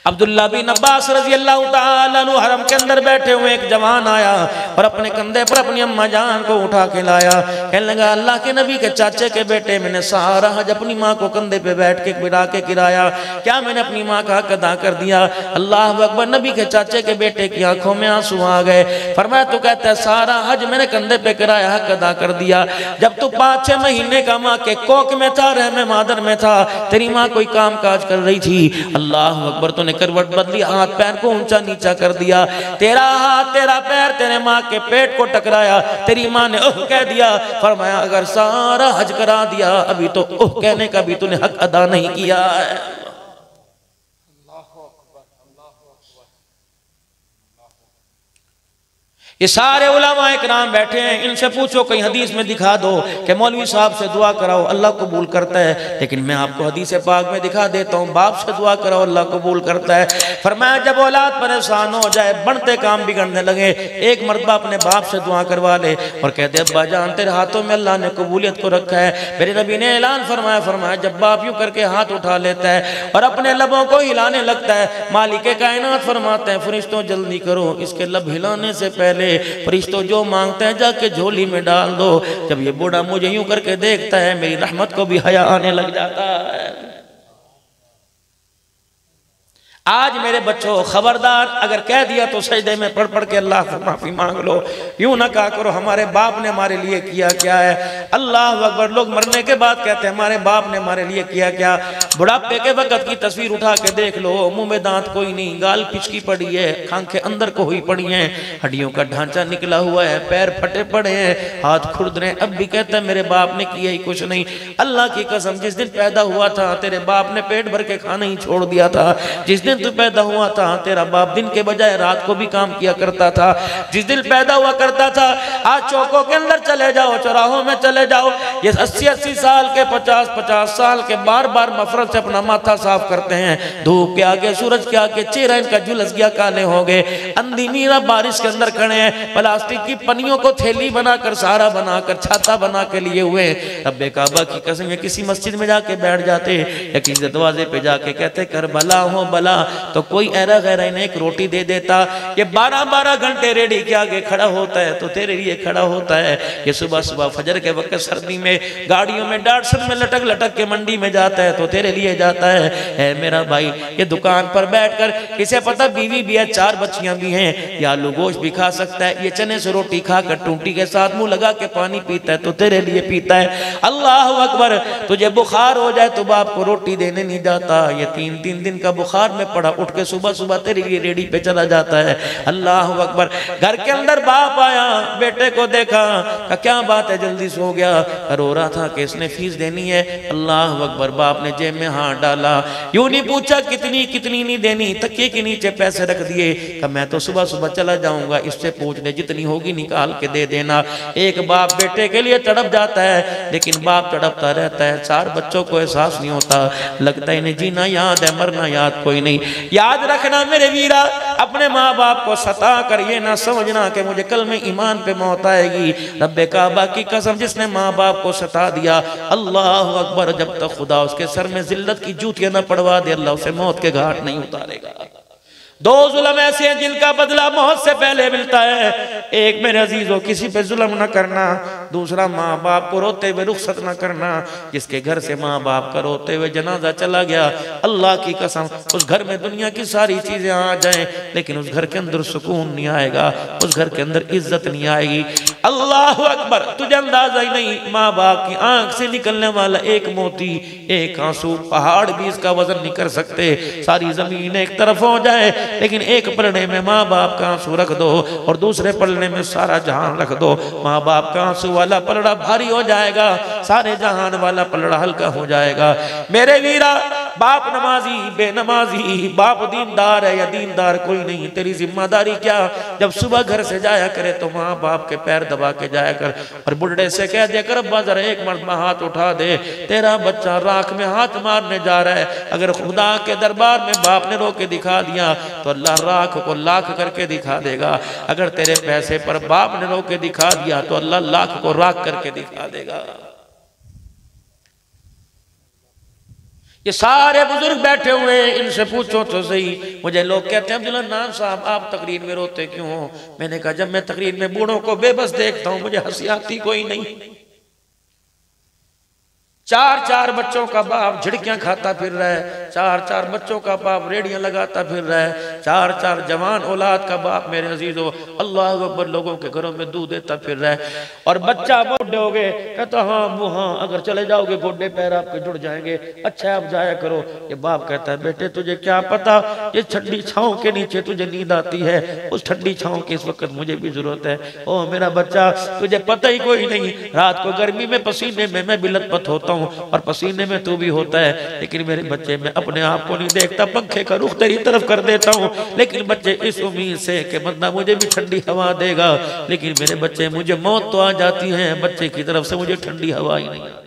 अब्दुल्ला बिन अब्बास रजी अल्लाह ताला अन्हु हरम के अंदर बैठे हुए एक जवान आया और अपने कंधे पर अपनी अम्मा जान को उठा के लाया। कहने लगा अल्लाह के नबी के चाचे के बेटे, मैंने सारा हज अपनी माँ को कंधे पे बैठ के बिठा के किराया, क्या मैंने अपनी माँ का हक अदा कर दिया? अल्लाह अकबर। नबी के चाचे के बेटे की आंखों में आंसू आ गए। फरमाया तू कहता है सारा हज मैंने कंधे पे किराया, हक अदा कर दिया। जब तू 5-6 महीने का माँ के कोख में था, रहम मादर में था, तेरी माँ कोई काम काज कर रही थी, अल्लाह अकबर तूने करवट बदली, हाथ पैर को ऊंचा नीचा कर दिया, तेरा हाथ तेरा पैर तेरे माँ के पेट को टकराया, तेरी माँ ने ओह कह दिया। फरमाया अगर सारा हज करा दिया अभी तो ओह कहने का भी तूने हक अदा नहीं किया है। ये सारे उलमा इकराम बैठे हैं, इनसे पूछो कहीं हदीस में दिखा दो कि मौलवी साहब से दुआ कराओ अल्लाह कबूल करता है, लेकिन मैं आपको हदीस पाक में दिखा देता हूँ बाप से दुआ कराओ अल्लाह कबूल करता है। फरमाया जब औलाद परेशान हो जाए, बनते काम बिगड़ने लगे, एक मर्तबा अपने बाप से दुआ करवा ले और कहते अब्बा जान तेरे हाथों में अल्लाह ने कबूलियत को रखा है। मेरे नबी ने ऐलान फरमाया, फरमाया जब बाप यूं करके हाथ उठा लेता है और अपने लबों को हिलाने लगता है, मालिक कायनात फरमाते हैं फरिश्तों जल्दी करो, इसके लब हिलाने से पहले फरिश्तों जो मांगते हैं जाके झोली में डाल दो। जब ये बूढ़ा मुझे यूं करके देखता है, मेरी रहमत को भी हया आने लग जाता है। आज मेरे बच्चों खबरदार, अगर कह दिया तो सजदे में पढ़ पढ़ के अल्लाह से माफी मांग लो। यूं ना कहा करो हमारे बाप ने हमारे लिए किया क्या है। अल्लाह अकबर। लोग मरने के बाद कहते हैं हमारे बाप ने हमारे लिए किया क्या। बुढ़ापे के वक्त की तस्वीर उठा के देख लो, मुंह में दांत कोई नहीं, गाल पिचकी पड़ी है, आंखें अंदर को हुई पड़ी हैं, हड्डियों का ढांचा निकला हुआ है, पैर फटे पड़े हैं, हाथ खुर्द रहे, अब भी कहते हैं मेरे बाप ने किया ही कुछ नहीं। अल्लाह की कसम जिस दिन पैदा हुआ था तेरे बाप ने पेट भर के खाना ही छोड़ दिया था। जिस दिन तू पैदा हुआ था तेरा बाप दिन के बजाय रात को भी काम किया करता था। जिस दिन पैदा हुआ करता था, आज चौकों के अंदर चले जाओ, चौराहों में चले जाओ, ये 80-80 साल के 50-50 साल के बार बार मफरत से अपना माथा साफ करते हैं। धूप के आगे सूरज के आगे चेहरा इनका झुलस गया, काले हो गए, अंधी नीरा बारिश के अंदर खड़े हैं, प्लास्टिक की पन्नियों को थैली बनाकर सहारा बनाकर छाता बना के लिए हुए। रब्बे काबा की कसम ये किसी मस्जिद में जाके बैठ जाते या किसी दरवाजे पे जाके कहते कर भला हो भला, तो कोई ऐरा गैरा इन्हें एक रोटी दे देता। ये 12-12 घंटे रेडी के आगे खड़ा होता है तो तेरे लिए खड़ा होता है। ये सुबह सुबह फजर के वक्त सर्दी में गाड़ियों में डाटसन में लटक लटक के मंडी में जाता है तो तेरे लिए जाता है मेरा भाई। ये दुकान पर बैठकर किसे पता बीवी भी है, 4 बच्चियां भी हैं, ये आलू गोश्त भी खा सकता है, ये चने से रोटी खाकर टूटी के साथ मुंह लगा के पानी पीता है तो तेरे लिए पीता है। अल्लाह अकबर। तुझे बुखार हो जाए तो बाप को रोटी देने नहीं जाता, ये 3-3 दिन का बुखार में पड़ा, उठ के सुबह सुबह तेरे लिए रेडी पे चला जाता है। अल्लाह अकबर। घर के अंदर बाप आया, बेटे को देखा, क्या बात है जल्दी सो गया, रो रहा था कि इसने फीस देनी है। अल्लाह अकबर। बाप ने जेब में हाथ डाला, यूं नहीं पूछा कितनी कितनी नहीं देनी, तकिए के नीचे पैसे रख दिए, कि मैं तो सुबह सुबह चला जाऊंगा, इससे पूछ ले जितनी होगी निकाल के दे देना। एक बाप बेटे के लिए तड़प जाता है, लेकिन बाप तड़पता रहता है। 4 बच्चों को एहसास नहीं होता, लगता है इन्हें जीना याद है मरना याद कोई नहीं। याद रखना मेरे वीरा, अपने माँ बाप को सता कर ये ना समझना कि मुझे कल में ईमान पे मौत आएगी। रब्बे काबा की कसम जिसने माँ बाप को सता दिया, अल्लाह अकबर, जब तक खुदा उसके सर में जिल्लत की जूतियां न पड़वा दे अल्लाह उसे मौत के घाट नहीं उतारेगा। 2 जुल्म ऐसे हैं जिनका बदला मौत से पहले मिलता है। एक मेरे अजीजों किसी पे जुल्म न करना, दूसरा माँ बाप को रोते हुए रुखसत न करना। जिसके घर से माँ बाप का रोते हुए जनाजा चला गया, अल्लाह की कसम उस घर में दुनिया की सारी चीजें आ जाएं, लेकिन उस घर के अंदर सुकून नहीं आएगा, उस घर के अंदर इज्जत नहीं आएगी। अल्लाह अकबर। तुझे अंदाजा ही नहीं, माँ बाप की आंख से निकलने वाला एक मोती, एक आंसू पहाड़ भी इसका वजन नहीं कर सकते। सारी जमीन एक तरफ हो जाए, लेकिन एक पलड़े में माँ बाप का आंसू रख दो और दूसरे पलड़े में सारा जहान रख दो, माँ बाप का आंसू वाला पलड़ा भारी हो जाएगा, सारे जहान वाला पलड़ा हल्का हो जाएगा। मेरे वीरा, बाप नमाजी बेनमाजी, बाप दीनदार है या दीनदार कोई नहीं, तेरी जिम्मेदारी क्या। जब सुबह घर से जाया करे तो माँ बाप के पैर दबा के जाया कर और बुढ़े से कह दे कर अब्बा जरा एक मर्तबा हाथ उठा दे, तेरा बच्चा राख में हाथ मारने जा रहा है। अगर खुदा के दरबार में बाप ने रो के दिखा दिया तो अल्लाह राख को लाख करके दिखा देगा। अगर तेरे पैसे पर बाप ने रो के दिखा दिया तो अल्लाह लाख को राख करके दिखा देगा। ये सारे बुजुर्ग बैठे हुए, इनसे पूछो तो सही। मुझे लोग कहते हैं अब्दुल हन्नान साहब आप तकरीर में रोते क्यों हो? मैंने कहा जब मैं तकरीर में बूढ़ों को बेबस देखता हूं मुझे हंसी आती कोई नहीं। 4-4 बच्चों का बाप झिड़कियां खाता फिर रहा है, 4-4 बच्चों का बाप रेडियां लगाता फिर रहा है, 4-4 जवान औलाद का बाप मेरे अजीजों अल्लाह अकबर लोगों के घरों में दूध देता फिर रहा है। और बच्चा बूढ़े हो गए, कहता हाँ वो हाँ अगर चले जाओगे गोडे पैर आपके जुड़ जाएंगे, अच्छा आप जाया करो। ये बाप कहता है बेटे तुझे क्या पता, ये ठंडी छाँव के नीचे तुझे नींद आती है, उस ठंडी छाँव की इस वक्त मुझे भी जरूरत है। ओ मेरा बच्चा तुझे पता ही कोई नहीं, रात को गर्मी में पसीने में मैं भी लथपथ होता और पसीने में तू भी होता है, लेकिन मेरे बच्चे मैं अपने आप को नहीं देखता, पंखे का रुख तेरी तरफ कर देता हूँ, लेकिन बच्चे इस उम्मीद से कि बंदा मुझे भी ठंडी हवा देगा, लेकिन मेरे बच्चे मुझे मौत तो आ जाती है, बच्चे की तरफ से मुझे ठंडी हवा ही नहीं आती।